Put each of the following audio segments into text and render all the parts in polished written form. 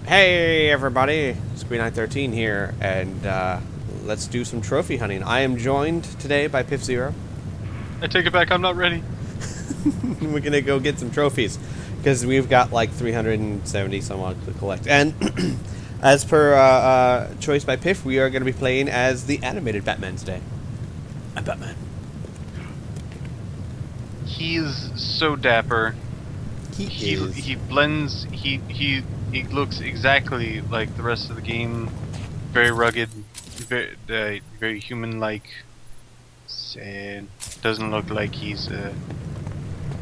Hey everybody, Screen913 here, and let's do some trophy hunting. I am joined today by Piff Zero. I take it back, I'm not ready. We're gonna go get some trophies because we've got like 370 some odd to collect. And as per choice by Piff, we are gonna be playing as the animated Batman today. I'm Batman. He's so dapper. He is. He blends. He looks exactly like the rest of the game. Very rugged, very human-like. And doesn't look like he's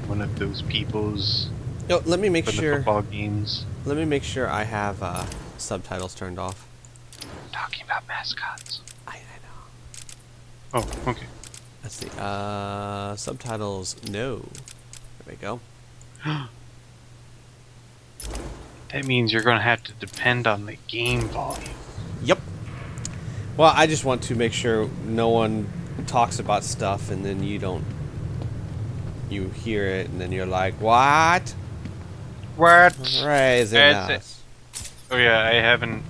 one of those people's. Oh, let me make from the sure. football games. Let me make sure I have subtitles turned off. Talking about mascots. I know. Oh, okay. Let's see. Subtitles, no. There we go. That means you're gonna have to depend on the game volume. Yep. Well, I just want to make sure no one talks about stuff and then you don't. You hear it and then you're like, what? What? Crazy That's Oh yeah, I haven't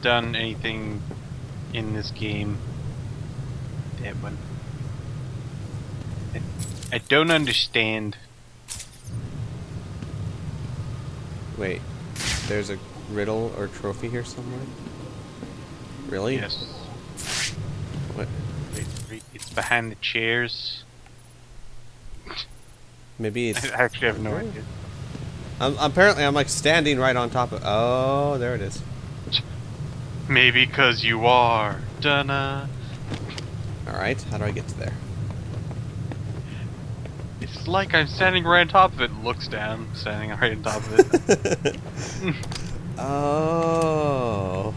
done anything in this game. That one. I don't understand. Wait, there's a riddle or trophy here somewhere? Really? Yes. What? It's behind the chairs. Maybe it's... I actually have no idea. Apparently I'm like standing right on top of... Oh, there it is. Maybe because you are. Dunna. Alright, how do I get to there? It's like I'm standing right on top of it. Looks down, standing right on top of it. Oh.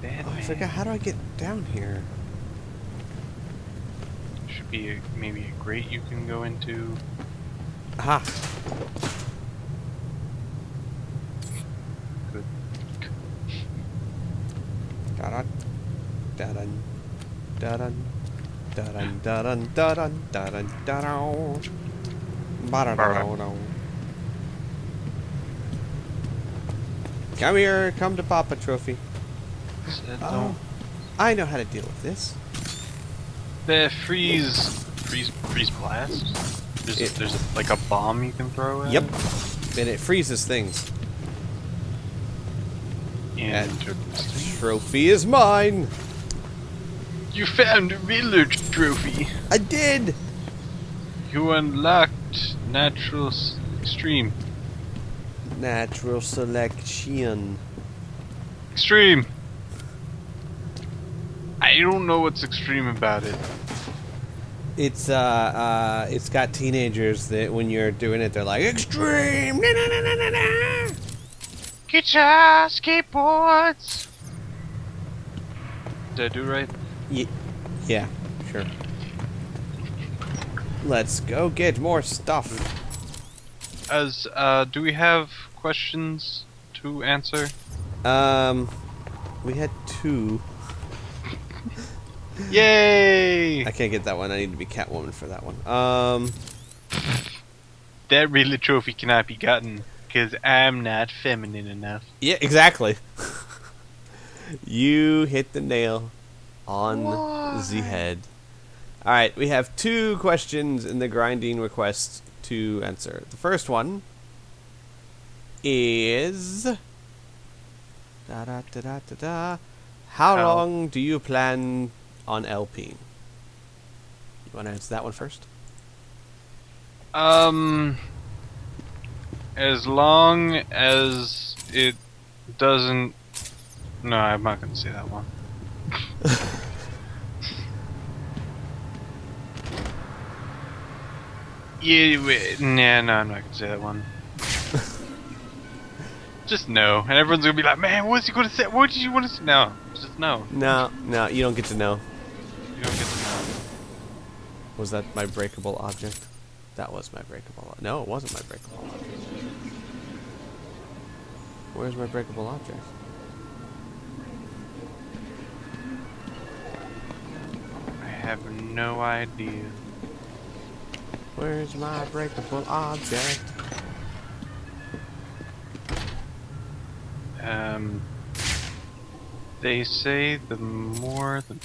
Bad I forgot, how do I get down here? Should be maybe a grate you can go into. Aha. Good. Da-dun. Da-dun. Da-dun. Da-dun, da-dun, da-dun, da-dun, da-dun. Ba-da-da-da-da. Come here, come to Papa Trophy. Oh, I know how to deal with this. The freeze blast. There's like a bomb you can throw at. Yep. And it freezes things. And Trophy is mine. you found a Riddler trophy. I did. You unlocked natural extreme. Natural selection. Extreme. I don't know what's extreme about it. It's got teenagers that when you're doing it, they're like extreme. Na, na, na, na, na, na. Get your skateboards. Did I do right? Yeah, sure. Let's go get more stuff. As do we have questions to answer? We had two. Yay! I can't get that one. I need to be Catwoman for that one. That Riddler trophy cannot be gotten because I'm not feminine enough. Yeah, exactly. You hit the nail on the head. Alright, we have two questions in the grinding request to answer. The first one is... How long do you plan on LPing? You want to answer that one first? As long as it doesn't... No, I'm not gonna say that one. Nah, no, I'm not gonna say that one. Just no, and everyone's gonna be like, "Man, what's he gonna say? What did you want to say?" No, just no. No, you don't get to know. You don't get to know. Was that my breakable object? That was my breakable. No, it wasn't my breakable object. Where's my breakable object? I have no idea. Where's my breakable object? They say the more the...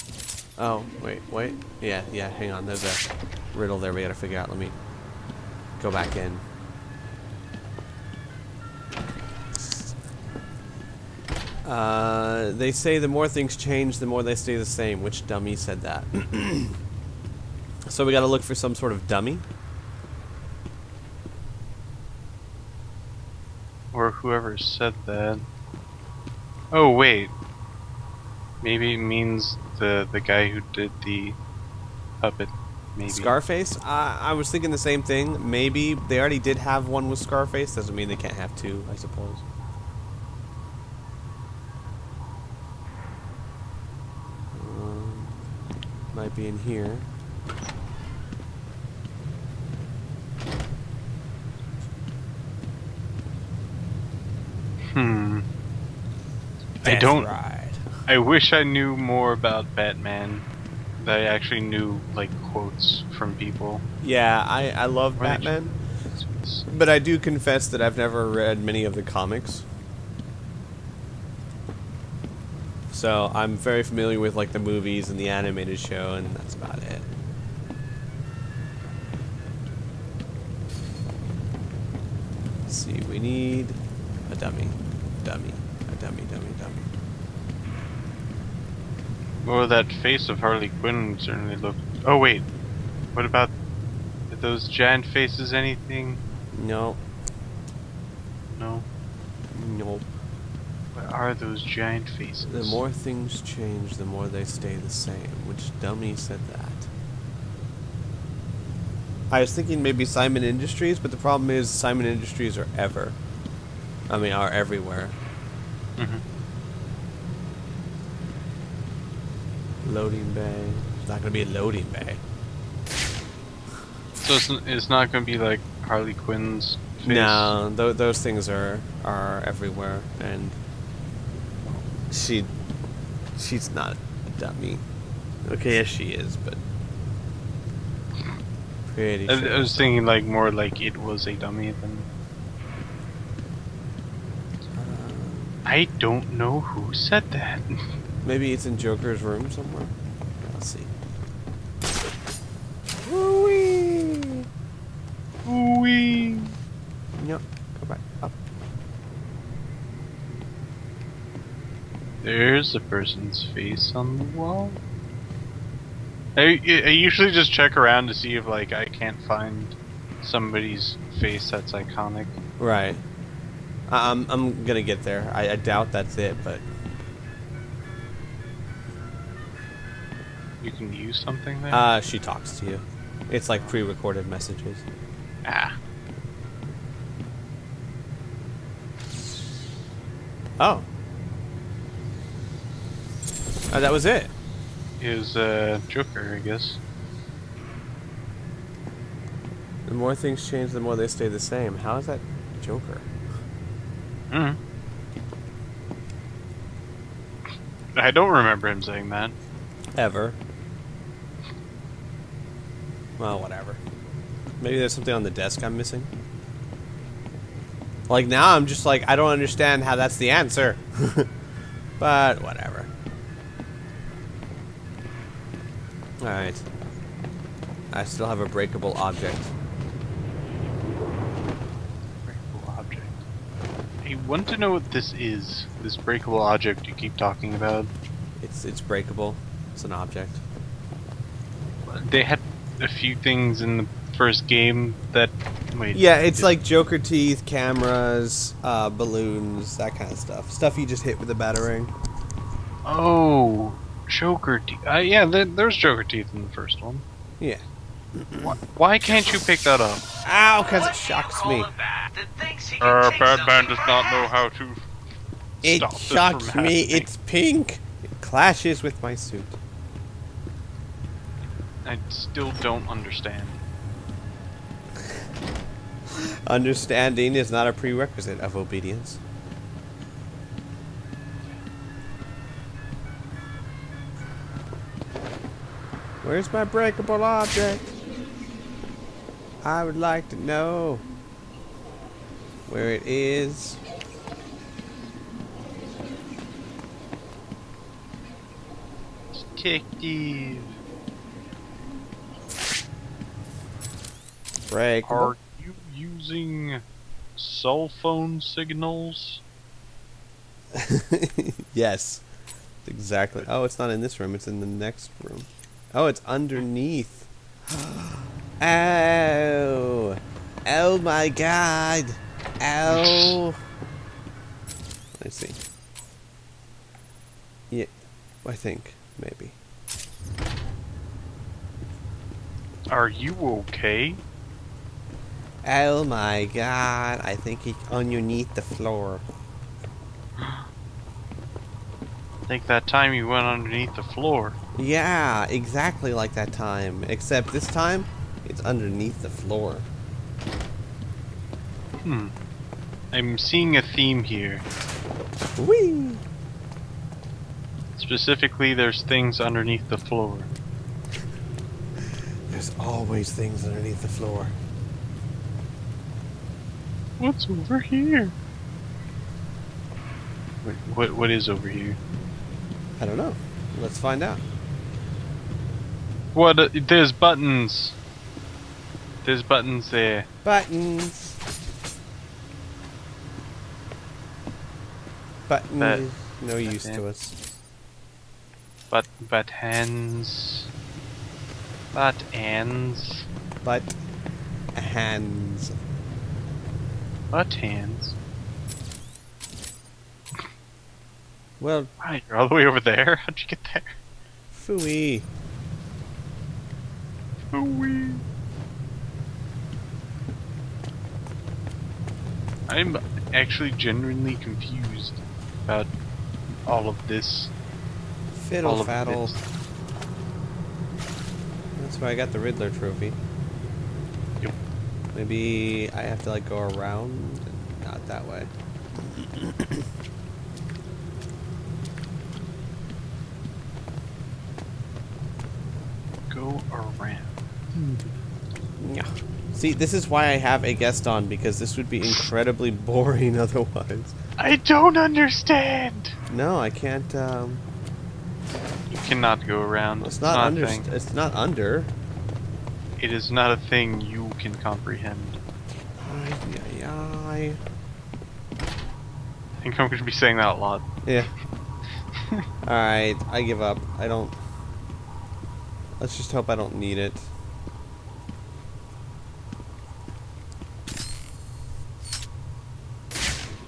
Oh, wait. Yeah, hang on. There's a riddle there we gotta figure out. Let me go back in. They say the more things change, the more they stay the same. Which dummy said that? So we gotta look for some sort of dummy? Or whoever said that. Oh, wait. Maybe it means the guy who did the puppet. Maybe. Scarface? I was thinking the same thing. Maybe they already did have one with Scarface. Doesn't mean they can't have two, I suppose. Might be in here. I don't. Right. I wish I knew more about Batman. That I actually knew like quotes from people. Yeah, I love Batman, but I do confess that I've never read many of the comics. So I'm very familiar with like the movies and the animated show, and that's about it. Let's see, we need a dummy. Well, that face of Harley Quinn certainly looked... Oh, wait. What about... Did those giant faces anything? No. No? Nope. What are those giant faces? The more things change, the more they stay the same. Which dummy said that? I was thinking maybe Simon Industries, but the problem is Simon Industries are are everywhere. Mm-hmm. Loading bay. It's not going to be a loading bay. So it's not going to be like Harley Quinn's face? No, those things are everywhere, and she's not a dummy. Okay, yes she is, but pretty sure. I was thinking like more like it was a dummy than... I don't know who said that. Maybe it's in Joker's room somewhere. Let's see. Woo-wee! Wee. Yep. Go back up. There's a person's face on the wall. I usually just check around to see if like I can't find somebody's face that's iconic. Right. I'm gonna get there. I doubt that's it, but You can use something there? she talks to you. It's like pre-recorded messages. Ah. Oh. That was it. Is Joker, I guess. The more things change, the more they stay the same. How is that Joker? Hmm. I don't remember him saying that. Ever. Well, whatever. Maybe there's something on the desk I'm missing. Like, now I'm just like, I don't understand how that's the answer. But, whatever. Alright. I still have a breakable object. Breakable object. I want to know what this is. This breakable object you keep talking about. It's breakable. It's an object. They had a few things in the first game that... Wait. Yeah, it's like Joker teeth, cameras, balloons, that kind of stuff. Stuff you just hit with a batarang. Oh, Joker teeth. Yeah, there's Joker teeth in the first one. Yeah. Why can't you pick that up? Ow, because it shocks me. Batman does not know how to It stop this shocks from me. happening. It's pink. It clashes with my suit. I still don't understand. Understanding is not a prerequisite of obedience. Where's my breakable object? I would like to know where it is. detective. Breakable. Are you using cell phone signals? Yes. Exactly. Oh, it's not in this room. It's in the next room. Oh, it's underneath. Oh. Oh my god. Oh. Let's see. Yeah, I think. Maybe. Are you okay? Oh my god. I think it's underneath the floor. I think that time you went underneath the floor. Yeah, exactly like that time. Except this time, it's underneath the floor. Hmm. I'm seeing a theme here. Whee! Specifically, there's things underneath the floor. There's always things underneath the floor. What's over here? What is over here? I don't know. Let's find out. What? There's buttons. There's buttons there. Buttons. Buttons That- is no use to us. Buttons. Buttons. But hands. Buttons. Well, Wow, you're all the way over there. How'd you get there? phooey. Ooh-wee. I'm actually genuinely confused about all of this. Fiddle All of faddle. this. That's why I got the Riddler trophy. Yep. Maybe I have to like go around and not that way. Go around. Yeah. See, this is why I have a guest on, because this would be incredibly boring otherwise. I don't understand. No, I can't. You cannot go around. It's not under. a thing. It's not under. It is not a thing you can comprehend. Ay, ay, ay. I think I'm going to be saying that a lot. Yeah. Alright, I give up. I don't. Let's just hope I don't need it.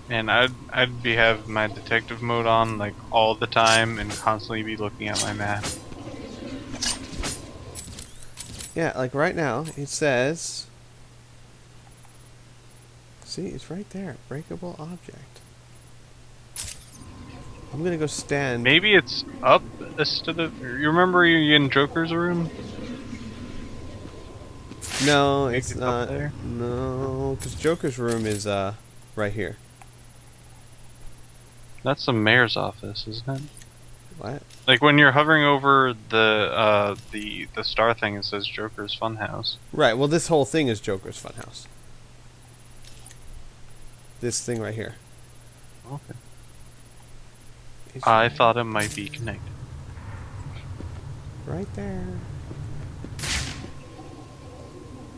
And I'd be have my detective mode on like all the time and constantly be looking at my map. Yeah, like right now, it says. See, it's right there. Breakable object. I'm gonna go stand. Maybe it's up instead of. You remember you're in Joker's room? No, Maybe it's it's up not. there? No, because Joker's room is right here. That's the mayor's office, isn't it? What? Like when you're hovering over the star thing, it says Joker's Funhouse. Right. Well, this whole thing is Joker's Funhouse. This thing right here. Okay. It's I right- thought it might be connected. right there.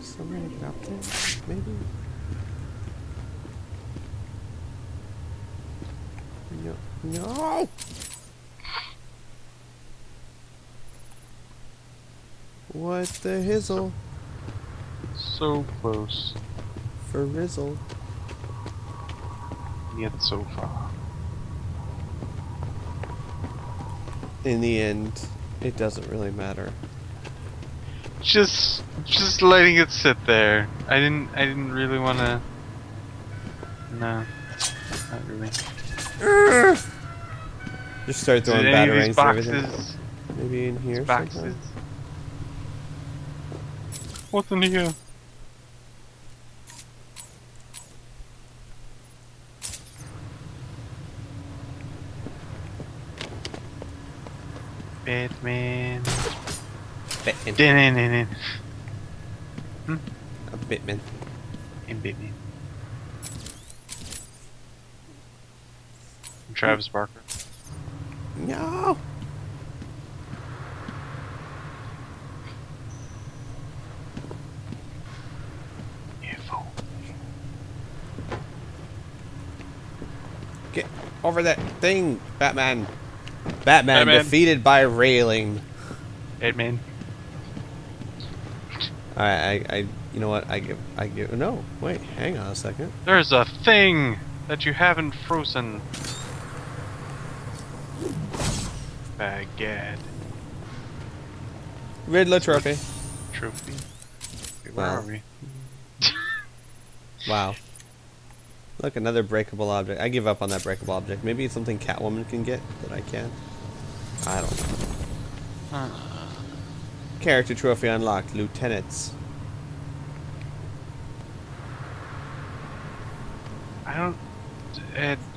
Somebody get up there, maybe. No. No. What the hizzle So close, for Rizzle? yet so far. In the end, it doesn't really matter. Just letting it sit there. I didn't really want to. No, not really. Just start Is throwing it any of batarangs these and everything. boxes? Maybe in here Boxes. sometime? What's in here? Batman. Batman. Din-din-din-din. A Batman. And Batman. And Travis Barker. No! Get over that thing, Batman. Batman defeated by railing. Batman. I you know what? I give. No, wait. Hang on a second. There's a thing that you haven't frozen. By God. Riddler trophy. Trophy. Where Wow. are we? Wow. Look, another breakable object. I give up on that breakable object. Maybe it's something Catwoman can get that I can't. I don't know. Character trophy unlocked. Lieutenants. I don't.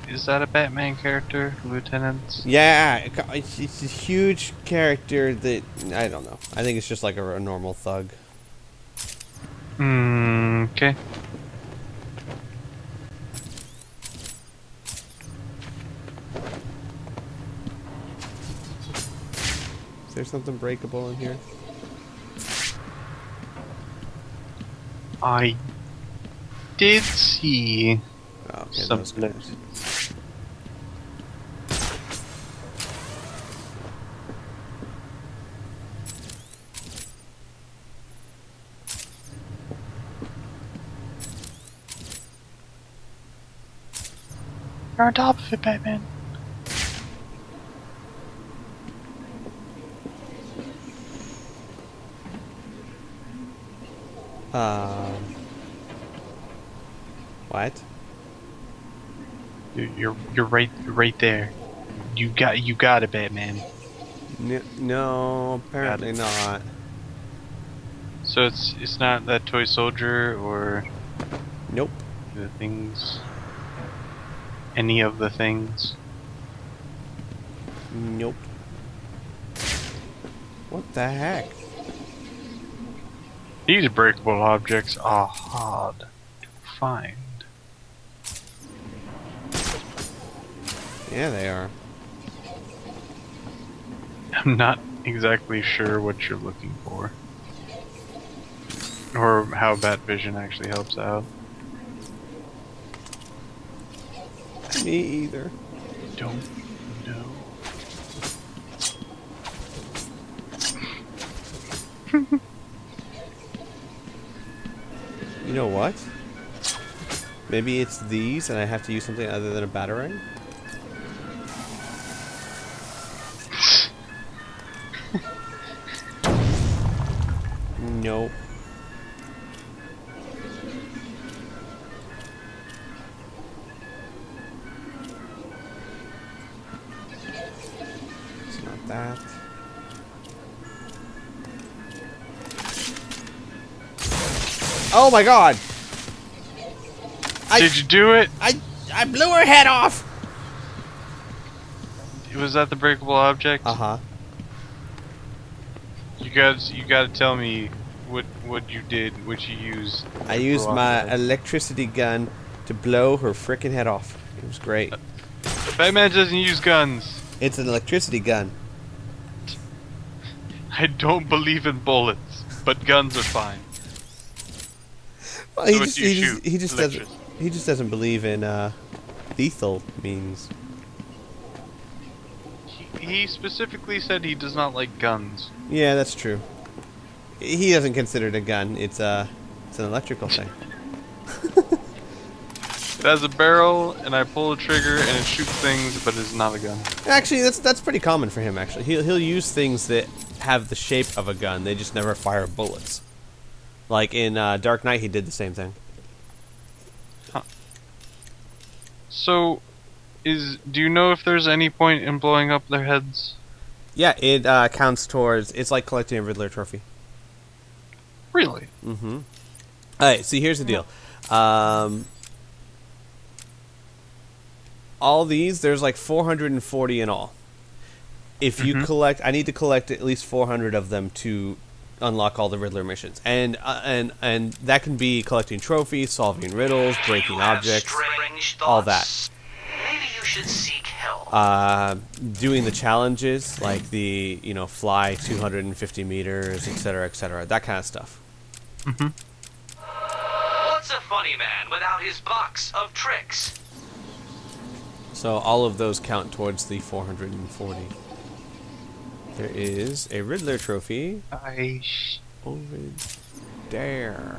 Is that a Batman character, Lieutenant? Yeah, it's a huge character that I don't know. I think it's just like a normal thug. Okay. Is there something breakable in here? I did see Oh, okay, some those guys. You're on top of it, Batman. What? You're right there. You got it, Batman. No, apparently not. So it's not that toy soldier or Nope. the things. Any of the things. Nope. What the heck? These breakable objects are hard to find. Yeah, they are. I'm not exactly sure what you're looking for. Or how Bat Vision actually helps out. Me either. Don't know. You know what? Maybe it's these and I have to use something other than a batarang? Nope. It's not that. Oh my god! Did you do it? I blew her head off! Was that the breakable object? Uh-huh. You gotta tell me what you did, what you used. I used my electricity gun to blow her frickin' head off. It was great. Batman doesn't use guns. It's an electricity gun. I don't believe in bullets, but guns are fine. Well, So what do you shoot? He just doesn't believe in lethal means. He specifically said he does not like guns. Yeah, that's true. He doesn't consider it a gun. It's an electrical thing. It has a barrel, and I pull the trigger, and it shoots things, but it's not a gun. Actually, that's pretty common for him. Actually, he'll use things that have the shape of a gun. They just never fire bullets. Like in Dark Knight, he did the same thing. Huh. So, do you know if there's any point in blowing up their heads? Yeah, it counts towards. It's like collecting a Riddler trophy. Really? Mm-hmm. All right. See, here's the deal. All these, there's like 440 in all. If you collect, I need to collect at least 400 of them to unlock all the Riddler missions, and that can be collecting trophies, solving riddles, breaking objects, all that. Maybe you should seek help. Doing the challenges like the fly 250 meters, etc., that kind of stuff. What's a funny man without his box of tricks? So all of those count towards the 440. There is a Riddler trophy over there.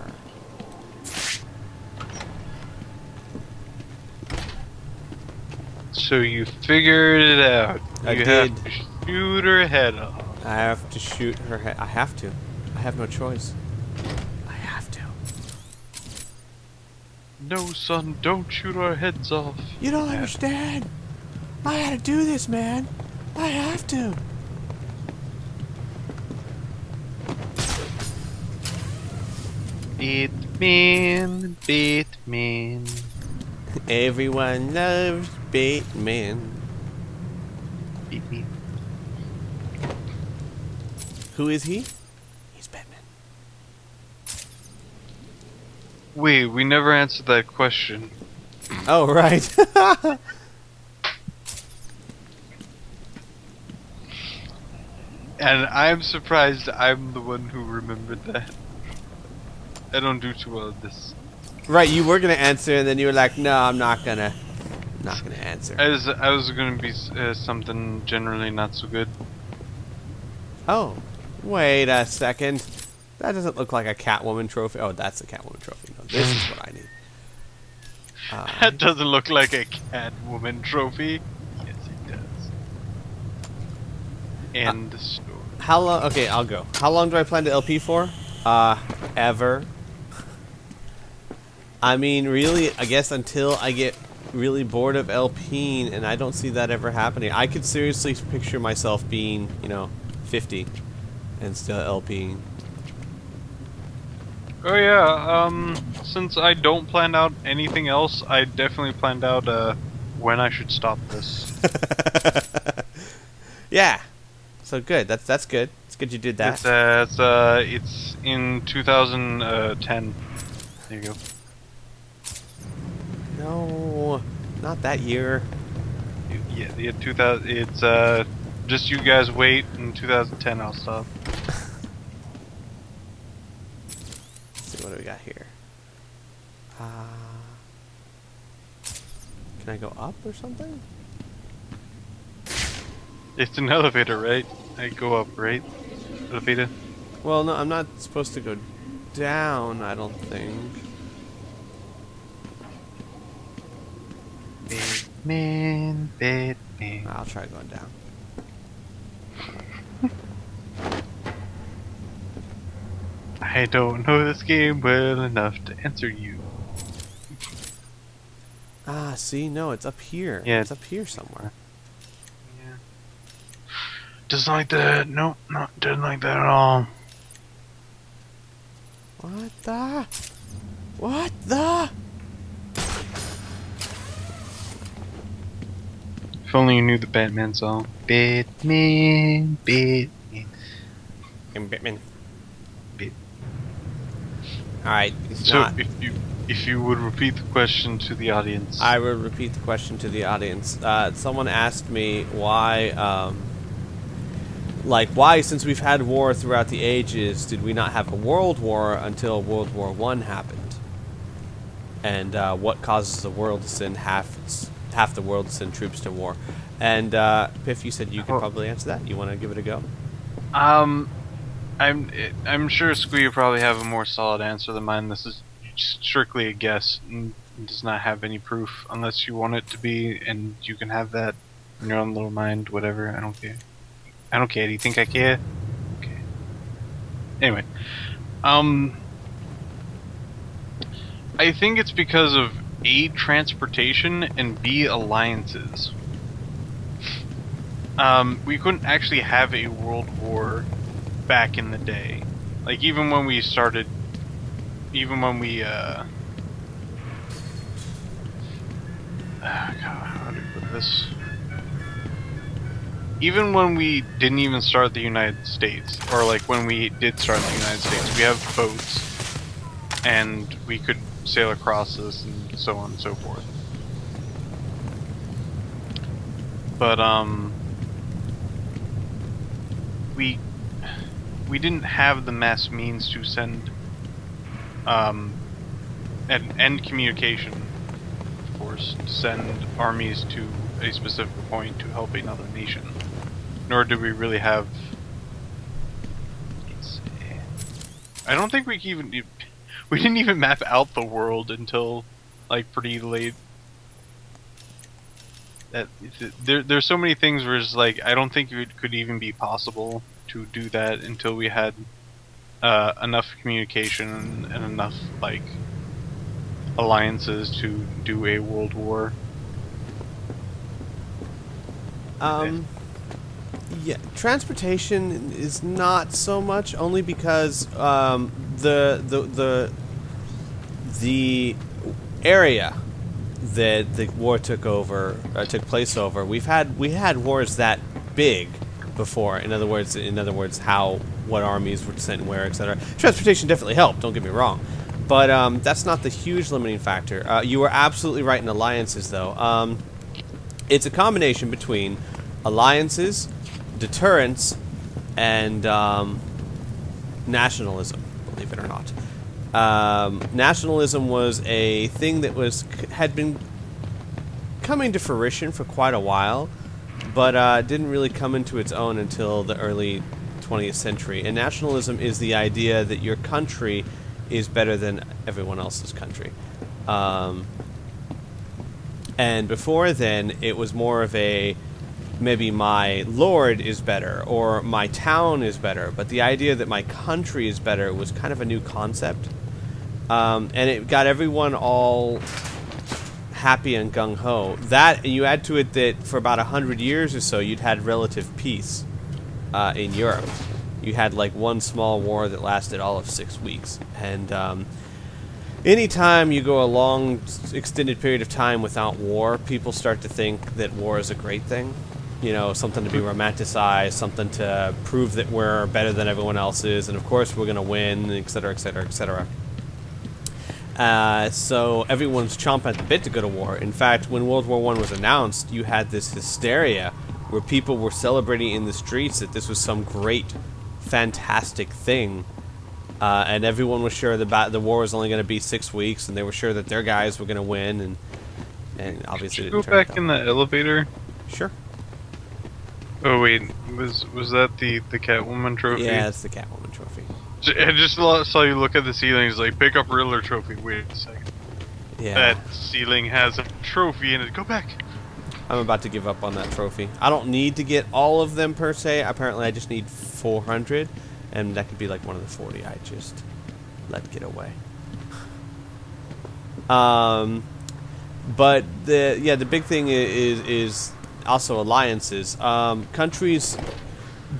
So you figured it out. I You did. have to shoot her head off. I have to shoot her head. I have to. I have no choice. I have to. No, son, don't shoot our heads off. You don't understand. I gotta do this, man. I have to. Batman. Everyone loves Batman. Batman. Who is he? He's Batman. Wait, we never answered that question. Oh, right. And I'm surprised I'm the one who remembered that. I don't do too well at this. Right, you were gonna answer, and then you were like, "No, I'm not gonna answer." I was gonna be something generally not so good. Oh, wait a second. That doesn't look like a Catwoman trophy. Oh, that's a Catwoman trophy. No, this is what I need. That doesn't look like a Catwoman trophy. Yes, it does. End the story. How long? Okay, I'll go. How long do I plan to LP for? Ever. I mean, really, I guess until I get really bored of LPing, and I don't see that ever happening. I could seriously picture myself being, 50 and still LPing. Oh yeah, since I don't plan out anything else, I definitely planned out when I should stop this. Yeah. So good. That's good. It's good you did that. It's in 2010. There you go. No, not that year. Yeah, 2000. It's just you guys wait. In 2010, I'll stop. Let's see what do we got here. Can I go up or something? It's an elevator, right? I go up, right? Elevator. Well, no, I'm not supposed to go down. I don't think. Batman. I'll try going down. I don't know this game well enough to answer you. See, no, it's up here. Yeah. It's up here somewhere. Yeah. Doesn't like that. Nope, doesn't like that at all. What the? What the? If only you knew the Batman song. Batman, Batman. Batman. Bat- Alright, it's So not. if you would repeat the question to the audience. I will repeat the question to the audience. Someone asked me why, why, since we've had war throughout the ages, did we not have a world war until World War I happened? And what causes the world to send half the world to send troops to war? And Piff, you said you could probably answer that. You want to give it a go? I'm sure Squee will probably have a more solid answer than mine. This is strictly a guess and does not have any proof unless you want it to be, and you can have that in your own little mind, whatever. I don't care. I don't care. Do you think I care? Okay. Anyway, I think it's because of A, transportation, and B, alliances. We couldn't actually have a world war back in the day. Like, even when we started, even when we, God, how do I put this? Even when we didn't even start the United States, or like when we did start the United States, we have boats, and we could sail across this, and so on and so forth. But, we didn't have the mass means to send and end communication force to send armies to a specific point to help another nation. Nor do we really have. I don't think we didn't even map out the world until like pretty late. There's so many things where it's like I don't think it could even be possible to do that until we had enough communication and enough like alliances to do a world war. Yeah, transportation is not so much, only because the area that the war took place over. We had wars that big before. In other words, what armies were sent where, etc. Transportation definitely helped. Don't get me wrong, but that's not the huge limiting factor. You were absolutely right in alliances, though. It's a combination between alliances, deterrence, and nationalism, believe it or not. Nationalism was a thing that had been coming to fruition for quite a while, but didn't really come into its own until the early 20th century. And nationalism is the idea that your country is better than everyone else's country. And before then, it was more of a maybe my lord is better or my town is better, but the idea that my country is better was kind of a new concept. And it got everyone all happy and gung-ho. That, and you add to it that for about 100 years or so, you'd had relative peace in Europe. You had like one small war that lasted all of 6 weeks. And anytime you go a long, extended period of time without war, people start to think that war is a great thing. You know, something to be romanticized, something to prove that we're better than everyone else is, and of course we're going to win, etc., etc., etc. So everyone's chomping at the bit to go to war. In fact, when World War I was announced, you had this hysteria where people were celebrating in the streets that this was some great, fantastic thing. And everyone was sure the war was only going to be 6 weeks, and they were sure that their guys were going to win, and obviously it didn't turn out. Go back in the elevator. Sure. Oh wait, was that the Catwoman trophy? Yeah, that's the Catwoman trophy. I just saw you look at the ceiling. It's like, pick up Riddler trophy. Wait a second. Yeah. That ceiling has a trophy in it. Go back. I'm about to give up on that trophy. I don't need to get all of them per se. Apparently, I just need 400, and that could be like one of the 40 I just let get away. But the big thing is also alliances. Countries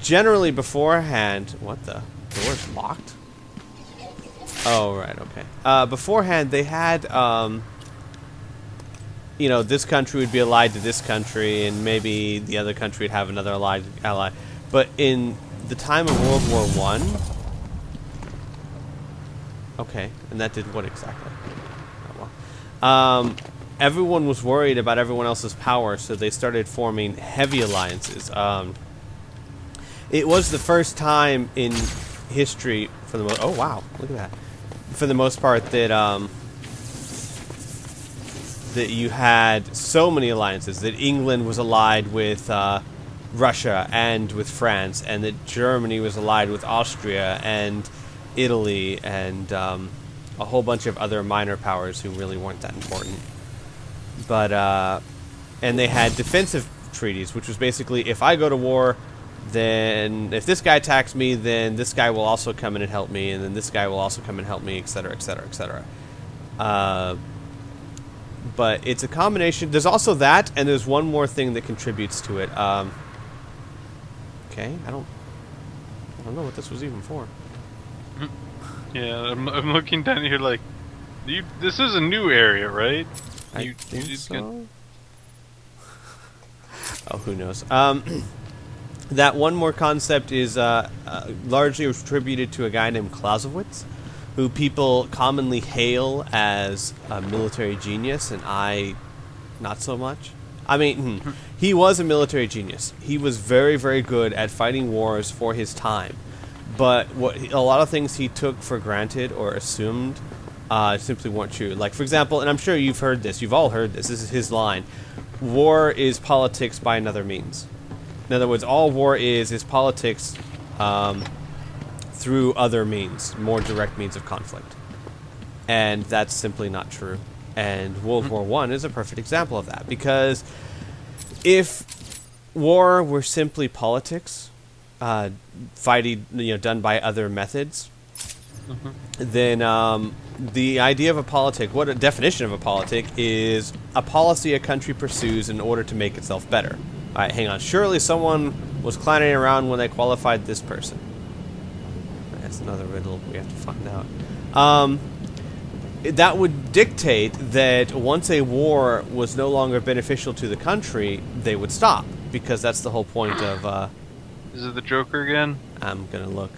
generally beforehand. What the? The door's locked? Oh, right, okay. Beforehand, they had, this country would be allied to this country, and maybe the other country would have another ally. But in the time of World War I... Okay, and that did what exactly? Oh, well. Everyone was worried about everyone else's power, so they started forming heavy alliances. It was the first time in history, for the most... Oh, wow, look at that. For the most part, that that you had so many alliances, that England was allied with Russia and with France, and that Germany was allied with Austria and Italy and a whole bunch of other minor powers who really weren't that important. But, and they had defensive treaties, which was basically, if I go to war, then if this guy attacks me, then this guy will also come in and help me, and then this guy will also come and help me, etc., etc., etc. But it's a combination. There's also that, and there's one more thing that contributes to it. Okay, I don't know what this was even for. Yeah, I'm looking down here like, this is a new area, right? I think so. Oh, who knows? That one more concept is largely attributed to a guy named Clausewitz, who people commonly hail as a military genius, and I not so much. I mean, he was a military genius. He was very, very good at fighting wars for his time. But a lot of things he took for granted or assumed simply weren't true. Like, for example, and I'm sure you've heard this, you've all heard this, this is his line, war is politics by another means. In other words, all war is politics through other means, more direct means of conflict. And that's simply not true. And World War I is a perfect example of that, because if war were simply politics, fighting, done by other methods, then the idea of a politic, what a definition of a politic is a policy a country pursues in order to make itself better. All right, hang on. Surely someone was clowning around when they qualified this person. That's another riddle we have to find out. That would dictate that once a war was no longer beneficial to the country, they would stop, because that's the whole point of... Is it the Joker again? I'm gonna look.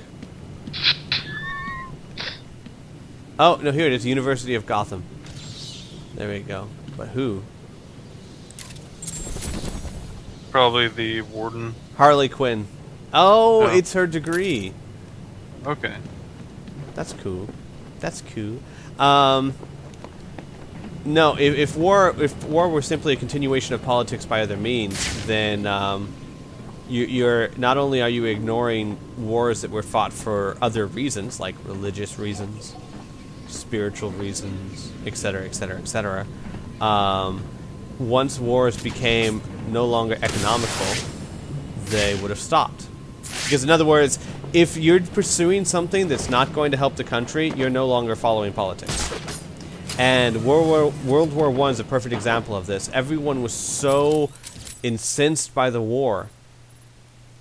Oh, no, here it is. University of Gotham. There we go. But who? Probably the warden. Harley Quinn. Oh, Oh. it's her degree. Okay. That's cool. That's cool. No, if war were simply a continuation of politics by other means, then you're not only are you ignoring wars that were fought for other reasons, like religious reasons, spiritual reasons, etc., etc., etc. Once wars became no longer economical, they would have stopped. Because in other words, if you're pursuing something that's not going to help the country, you're no longer following politics. And World War I is a perfect example of this. Everyone was so incensed by the war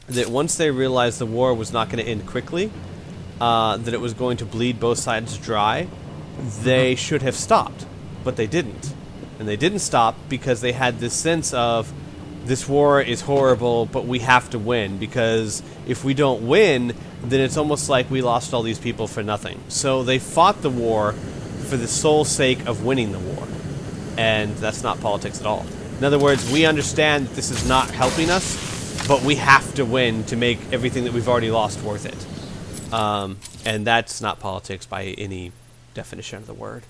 that once they realized the war was not going to end quickly, that it was going to bleed both sides dry, they should have stopped. But they didn't. And they didn't stop because they had this sense of, this war is horrible, but we have to win, because if we don't win, then it's almost like we lost all these people for nothing. So they fought the war for the sole sake of winning the war. And that's not politics at all. In other words, we understand that this is not helping us, but we have to win to make everything that we've already lost worth it. And that's not politics by any definition of the word.